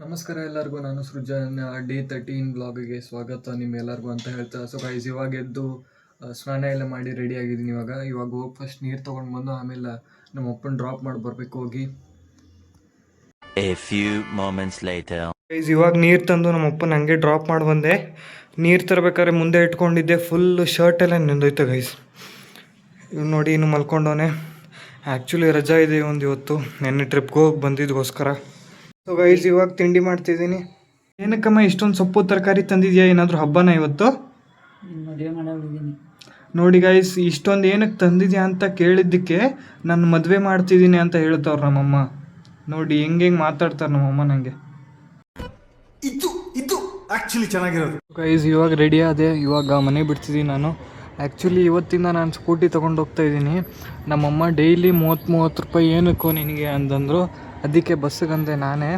ನಮಸ್ಕಾರ ಎಲ್ಲರಿಗೂ. ನಾನು ಸೃಜನ್. D13 ಬ್ಲಾಗ್ಗೆ ಸ್ವಾಗತ ನಿಮ್ಮೆಲ್ಲರಿಗೂ ಅಂತ ಹೇಳ್ತಾ. ಸೊ ಗೈಸ್, ಇವಾಗ ಎದ್ದು ಸ್ನಾನ ಎಲ್ಲ ಮಾಡಿ ರೆಡಿ ಆಗಿದ್ದೀನಿ. ಇವಾಗ ಹೋಗಿ ಫಸ್ಟ್ ನೀರು ತೊಗೊಂಡು ಬಂದು ಆಮೇಲೆ ನಮ್ಮ ಅಪ್ಪನ ಡ್ರಾಪ್ ಮಾಡಿ ಬರಬೇಕು ಹೋಗಿ. ಗೈಸ್, ಇವಾಗ ನೀರು ತಂದು ನಮ್ಮ ಅಪ್ಪನ ಹಂಗೆ ಡ್ರಾಪ್ ಮಾಡಿ ಬಂದೆ. ನೀರು ತರಬೇಕಾದ್ರೆ ಮುಂದೆ ಇಟ್ಕೊಂಡಿದ್ದೆ, ಫುಲ್ ಶರ್ಟ್ ಎಲ್ಲ ನೆಂದೋಯ್ತು ಗೈಸ್. ಇವ್ ನೋಡಿ, ಇನ್ನು ಮಲ್ಕೊಂಡವನೆ. ಆ್ಯಕ್ಚುಲಿ ರಜಾ ಇದೆ ಒಂದು ಇವತ್ತು, ನೆನ್ನೆ ಟ್ರಿಪ್ಗೆ ಹೋಗಿ ಬಂದಿದ್ದಗೋಸ್ಕರ. ಸೊ ಗೈಸ್, ಇವಾಗ ತಿಂಡಿ ಮಾಡ್ತಿದ್ದೀನಿ. ಏನಕ್ಕಮ್ಮ ಇಷ್ಟೊಂದು ಸೊಪ್ಪು ತರಕಾರಿ ತಂದಿದ್ಯಾ? ಏನಾದರೂ ಹಬ್ಬನ ಇವತ್ತು? ನೋಡಿ ಗೈಸ್, ಇಷ್ಟೊಂದು ಏನಕ್ಕೆ ತಂದಿದ್ಯಾ ಅಂತ ಕೇಳಿದ್ದಕ್ಕೆ ನಾನು ಮದುವೆ ಮಾಡ್ತಿದ್ದೀನಿ ಅಂತ ಹೇಳ್ತವ್ರು ನಮ್ಮಮ್ಮ. ನೋಡಿ ಹೆಂಗೆ ಮಾತಾಡ್ತಾರೆ ನಮ್ಮಮ್ಮ ನನಗೆ. ಇದು ಆ್ಯಕ್ಚುಲಿ ಚೆನ್ನಾಗಿರೋದು. ಗೈಸ್, ಇವಾಗ ರೆಡಿ ಆದೆ. ಇವಾಗ ಮನೆ ಬಿಡ್ತಿದ್ದೀನಿ ನಾನು. ಆ್ಯಕ್ಚುಲಿ ಇವತ್ತಿಂದ ನಾನು ಸ್ಕೂಟಿ ತೊಗೊಂಡು ಹೋಗ್ತಾ ಇದ್ದೀನಿ. ನಮ್ಮಮ್ಮ ಡೈಲಿ 30 ರೂಪಾಯಿ ಏನಕ್ಕೋ ನಿನಗೆ ಅಂತಂದರು. ಅದಕ್ಕೆ ಬಸ್ಸಿಗಂದೆ ನಾನೇ.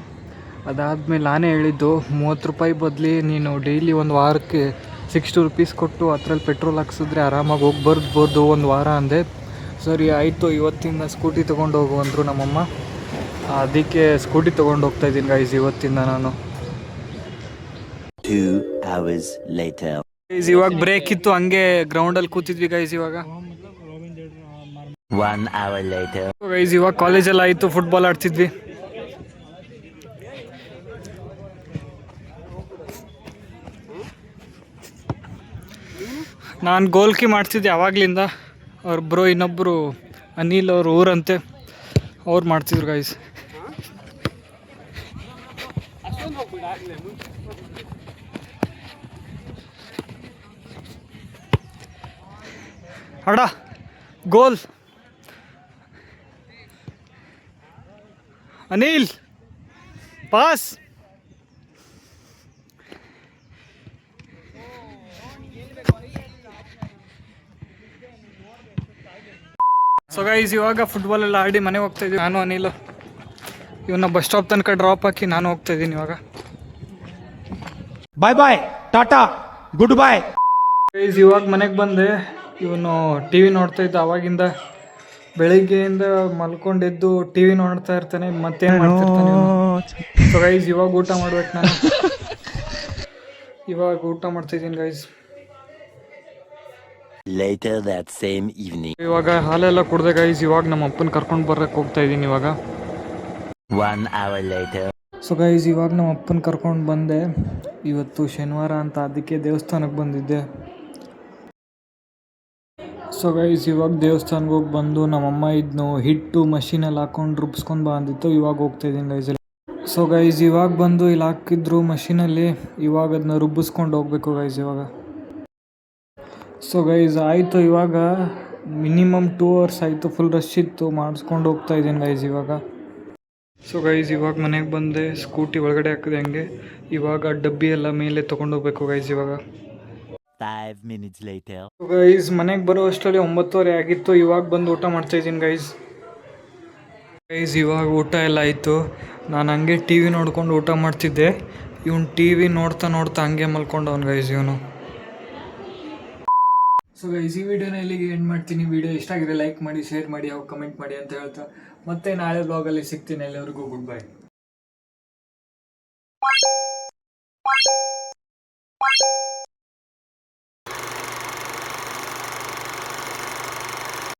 ಅದಾದಮೇಲೆ ನಾನೇ ಹೇಳಿದ್ದು, 30 ರೂಪಾಯಿ ಬದಲಿ ನೀನು ಡೈಲಿ ಒಂದು ವಾರಕ್ಕೆ 60 ರೂಪೀಸ್ ಕೊಟ್ಟು ಅದರಲ್ಲಿ ಪೆಟ್ರೋಲ್ ಹಾಕ್ಸಿದ್ರೆ ಆರಾಮಾಗಿ ಹೋಗಿ ಬರ್ಬೋದು ಒಂದು ವಾರ ಅಂದೆ. ಸರಿ ಆಯಿತು, ಇವತ್ತಿಂದ ಸ್ಕೂಟಿ ತೊಗೊಂಡು ಹೋಗು ಅಂದರು ನಮ್ಮಮ್ಮ. ಅದಕ್ಕೆ ಸ್ಕೂಟಿ ತೊಗೊಂಡು ಹೋಗ್ತಾಯಿದ್ದೀನಿ ಗೈಸ್ ಇವತ್ತಿಂದ ನಾನು. ಇವಾಗ ಬ್ರೇಕ್ ಇತ್ತು, ಹಂಗೆ ಗ್ರೌಂಡಲ್ಲಿ ಕೂತಿದ್ವಿ ಗೈಸ್. ಇವಾಗ ಗೈಸ್, ಇವಾಗ ಕಾಲೇಜಲ್ಲಿ ಆಯಿತು, ಫುಟ್ಬಾಲ್ ಆಡ್ತಿದ್ವಿ. ನಾನು ಗೋಲ್ಕಿ ಮಾಡ್ತಿದ್ದೆ ಆವಾಗಲಿಂದ. ಅವ್ರೊಬ್ಬರು ಇನ್ನೊಬ್ಬರು ಅನಿಲ್ ಅವ್ರ ಊರಂತೆ, ಅವ್ರು ಮಾಡ್ತಿದ್ರು ಗೈಸ್. ಅಡ ಗೋಲ್ ಅನಿಲ್ ಪಾಸ್. ಸೊ ಗೈಸ್, ಇವಾಗ ಫುಟ್ಬಾಲ್ ಎಲ್ಲ ಆಡಿ ಮನೆಗೆ ಹೋಗ್ತಾ ಇದ್ದೀವಿ. ನಾನು ಅನಿಲ್ ಇವನ್ನ ಬಸ್ ಸ್ಟಾಪ್ ತನಕ ಡ್ರಾಪ್ ಹಾಕಿ ನಾನು ಹೋಗ್ತಾ ಇದ್ದೀನಿ ಇವಾಗ. ಬಾಯ್ ಬಾಯ್, ಟಾಟಾ, ಗುಡ್ ಬಾಯ್. ಗೈಸ್, ಇವಾಗ ಮನೆಗೆ ಬಂದೆ. ಇವನು ಟಿ ವಿ ನೋಡ್ತಾ ಇದ್ದ ಆವಾಗಿಂದ. ಬೆಳಿಗ್ಗೆಯಿಂದ ಮಲ್ಕೊಂಡೆದ್ದು ಟಿ ವಿ ನೋಡ್ತಾ ಇರ್ತಾನೆ, ಮತ್ತೇನು ಮಾಡ್ತಿರ್ತಾನೆ. ಸೊ ಗೈಸ್, ಇವಾಗ ಊಟ ಮಾಡ್ಬೇಕು ನಾನು. ಇವಾಗ ಊಟ ಮಾಡ್ತಿದ್ದೀನಿ ಗೈಸ್. ಇವಾಗ ಹಾಲೆಲ್ಲ ಕುಡ್ದೆ ಗೈಸ್. ಇವಾಗ ನಮ್ಮ ಅಪ್ಪನ ಕರ್ಕೊಂಡು ಬರಕ್ಕೆ ಹೋಗ್ತಾ ಇದ್ದೀನಿ ಇವಾಗ. ಸೊ ಗೈಸ್, ಇವಾಗ ನಮ್ಮ ಅಪ್ಪನ ಕರ್ಕೊಂಡು ಬಂದೆ. ಇವತ್ತು ಶನಿವಾರ ಅಂತ ಅದಕ್ಕೆ ದೇವಸ್ಥಾನಕ್ಕೆ ಬಂದಿದ್ದೆ. ಸೊ ಗೈಸ್, ಇವಾಗ ದೇವಸ್ಥಾನಕ್ಕೆ ಹೋಗಿ ಬಂದು ನಮ್ಮಮ್ಮ ಇದನ್ನು ಹಿಟ್ಟು ಮಷೀನಲ್ಲಿ ಹಾಕ್ಕೊಂಡು ರುಬ್ಸ್ಕೊಂಡು ಬಂದಿತ್ತು. ಇವಾಗ ಹೋಗ್ತಾಯಿದ್ದೀನಿ ಗೈಸ್. ಸೊ ಗೈಸ್, ಇವಾಗ ಬಂದು ಇಲ್ಲಿ ಹಾಕಿದ್ರು ಮಷೀನಲ್ಲಿ. ಇವಾಗ ಅದನ್ನ ರುಬ್ಬಿಸ್ಕೊಂಡು ಹೋಗ್ಬೇಕು ಗೈಸ್ ಇವಾಗ. ಸೊ ಗೈಸ್, ಆಯಿತು. ಇವಾಗ ಮಿನಿಮಮ್ 2 hours ಆಯಿತು. ಫುಲ್ ರಶ್ ಇತ್ತು, ಮಾಡಿಸ್ಕೊಂಡು ಹೋಗ್ತಾಯಿದ್ದೀನಿ ಗೈಸ್ ಇವಾಗ. ಸೊ ಗೈಸ್, ಇವಾಗ ಮನೆಗೆ ಬಂದೆ. ಸ್ಕೂಟಿ ಒಳಗಡೆ ಹಾಕಿದೆ ಹಂಗೆ. ಇವಾಗ ಡಬ್ಬಿ ಎಲ್ಲ ಮೇಲೆ ತೊಗೊಂಡೋಗ್ಬೇಕು ಗೈಸ್ ಇವಾಗ. 5 minutes later. ಗೈಸ್, ಮನೆಗೆ ಬರೋ ಅಷ್ಟರಲ್ಲಿ 9:30 ಆಗಿತ್ತು. ಇವಾಗ ಬಂದು ಊಟ ಮಾಡ್ತಾಯಿದ್ದೀನಿ ಗೈಸ್. ಇವಾಗ ಊಟ ಎಲ್ಲ ಆಯಿತು. ನಾನು ಹಂಗೆ ಟಿ ವಿ ನೋಡ್ಕೊಂಡು ಊಟ ಮಾಡ್ತಿದ್ದೆ. ಇವನು ಟಿ ವಿ ನೋಡ್ತಾ ಹಂಗೆ ಮಲ್ಕೊಂಡವನು ಗೈಸ್ ಇವನು. ಸೊ ಗೈಸ್, ಈ ವಿಡಿಯೋನ ಇಲ್ಲಿಗೆ ಎಂಡ್ ಮಾಡ್ತೀನಿ. ವಿಡಿಯೋ ಇಷ್ಟ ಆಗಿದೆ ಲೈಕ್ ಮಾಡಿ, ಶೇರ್ ಮಾಡಿ, ಕಮೆಂಟ್ ಮಾಡಿ ಅಂತ ಹೇಳ್ತಾ ಮತ್ತೆ ನಾಳೆ ಬ್ಲಾಗಲ್ಲಿ ಸಿಗ್ತೀನಿ. ಎಲ್ಲರಿಗೂ ಗುಡ್ ಬೈ.